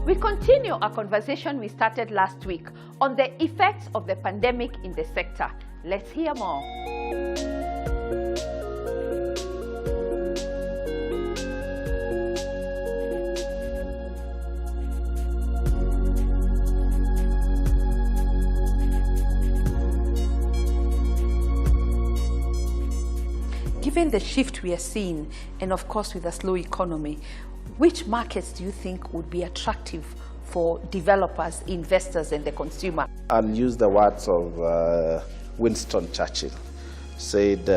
We continue our conversation we started last week on the effects of the pandemic in the sector. Let's hear more. Given the shift we are seeing, and of course with a slow economy, which markets do you think would be attractive for developers, investors, and the consumer? I'll use the words of Winston Churchill, said,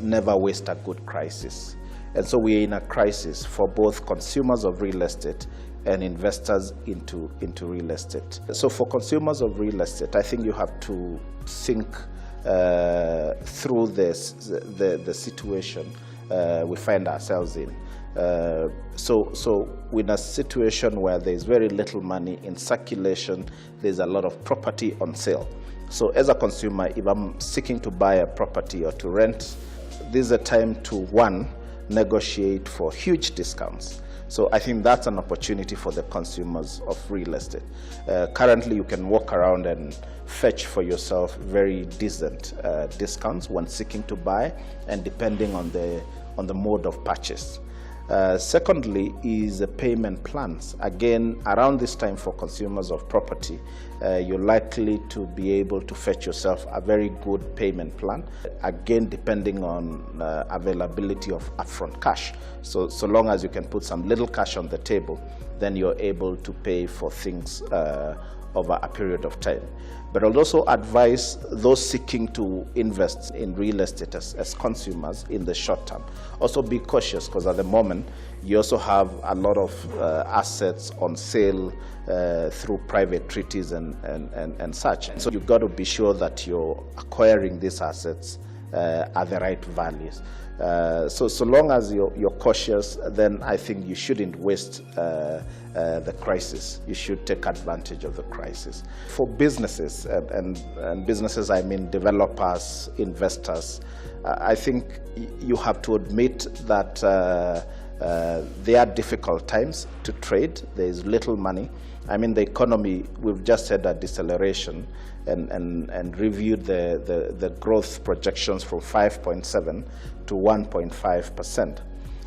never waste a good crisis. And so we're in a crisis for both consumers of real estate and investors into real estate. So for consumers of real estate, I think you have to think through the situation we find ourselves in. So in a situation where there's very little money in circulation, there's a lot of property on sale. So as a consumer, if I'm seeking to buy a property or to rent, this is a time to, one, negotiate for huge discounts. So I think that's an opportunity for the consumers of real estate. Currently, you can walk around and fetch for yourself very decent discounts when seeking to buy, and depending on the mode of purchase. Secondly is payment plans. Again, around this time for consumers of property, you're likely to be able to fetch yourself a very good payment plan. Again, depending on availability of upfront cash. So long as you can put some little cash on the table, then you're able to pay for things over a period of time. But I'll also advise those seeking to invest in real estate as consumers in the short term. Also be cautious, because at the moment you also have a lot of assets on sale through private treaties and such. So you've got to be sure that you're acquiring these assets at the right values. So long as you're cautious, then I think you shouldn't waste the crisis. You should take advantage of the crisis. For businesses, and businesses I mean developers, investors, I think you have to admit that there are difficult times to trade. There is little money. I mean, the economy, we've just had a deceleration and reviewed the growth projections from 5.7 to 1.5%.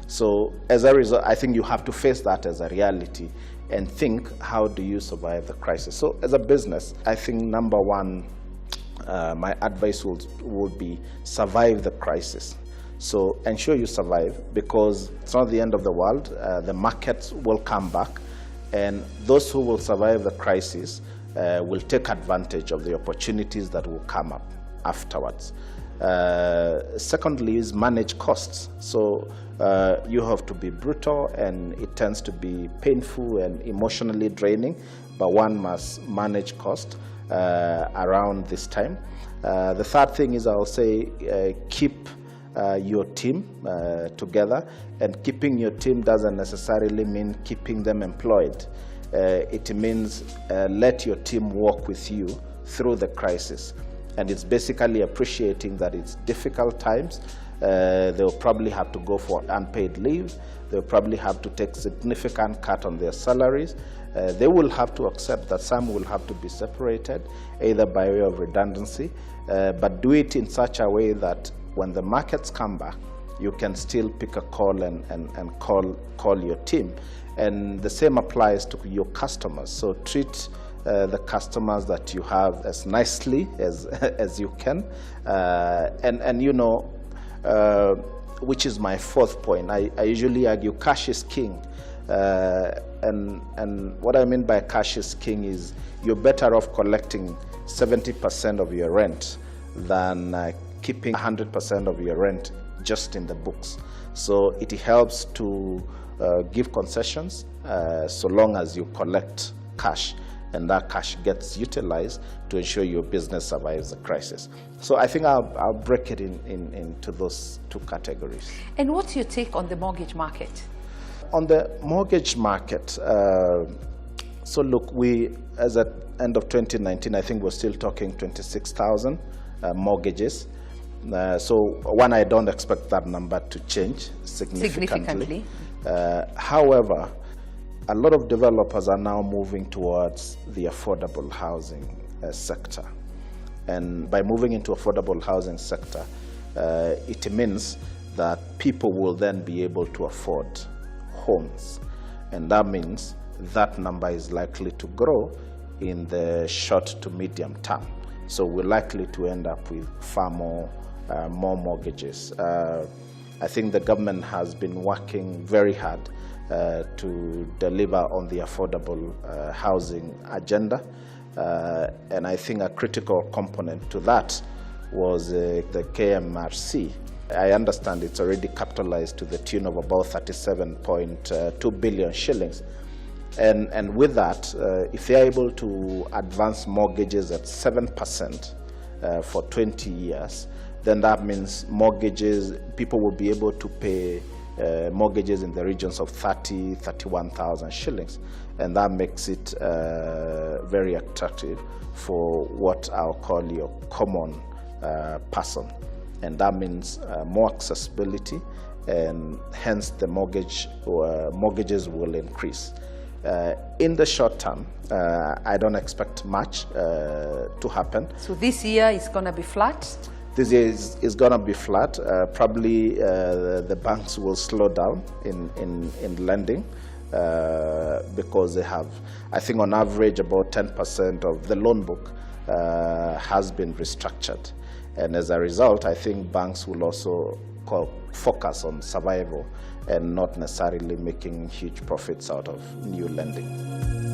So as a result, I think you have to face that as a reality and think, how do you survive the crisis? So as a business, I think number one, my advice would be survive the crisis. So ensure you survive, because it's not the end of the world. The markets will come back, and those who will survive the crisis will take advantage of the opportunities that will come up afterwards. Secondly is manage costs. So you have to be brutal, and it tends to be painful and emotionally draining, but one must manage cost around this time. The third thing is, I'll say, keep your team together, and keeping your team doesn't necessarily mean keeping them employed. It means let your team walk with you through the crisis, and it's basically appreciating that it's difficult times. They'll probably have to go for unpaid leave. They'll probably have to take significant cut on their salaries. They will have to accept that some will have to be separated, either by way of redundancy, but do it in such a way that when the markets come back, you can still pick a call and call your team. And the same applies to your customers. So treat the customers that you have as nicely as you can. And you know, which is my fourth point, I usually argue cash is king. And what I mean by cash is king is you're better off collecting 70% of your rent than keeping 100% of your rent just in the books. So it helps to give concessions so long as you collect cash, and that cash gets utilized to ensure your business survives the crisis. So I think I'll break it into those two categories. And what's your take on the mortgage market? On the mortgage market, so look, we, as at end of 2019, I think we're still talking 26,000 mortgages. So one, I don't expect that number to change significantly. However, a lot of developers are now moving towards the affordable housing sector. And by moving into affordable housing sector, it means that people will then be able to afford homes. And that means that number is likely to grow in the short to medium term. So we're likely to end up with far more mortgages. I think the government has been working very hard to deliver on the affordable housing agenda. And I think a critical component to that was the KMRC. I understand it's already capitalized to the tune of about 37.2 billion shillings. And with that, if they're able to advance mortgages at 7% for 20 years, then that means people will be able to pay mortgages in the regions of 31,000 shillings. And that makes it very attractive for what I'll call your common person. And that means more accessibility, and hence the mortgages will increase. In the short term, I don't expect much to happen. So this year is going to be flat? This year is going to be flat. Probably the banks will slow down in lending because they have, I think on average, about 10% of the loan book has been restructured. And as a result, I think banks will also focus on survival and not necessarily making huge profits out of new lending.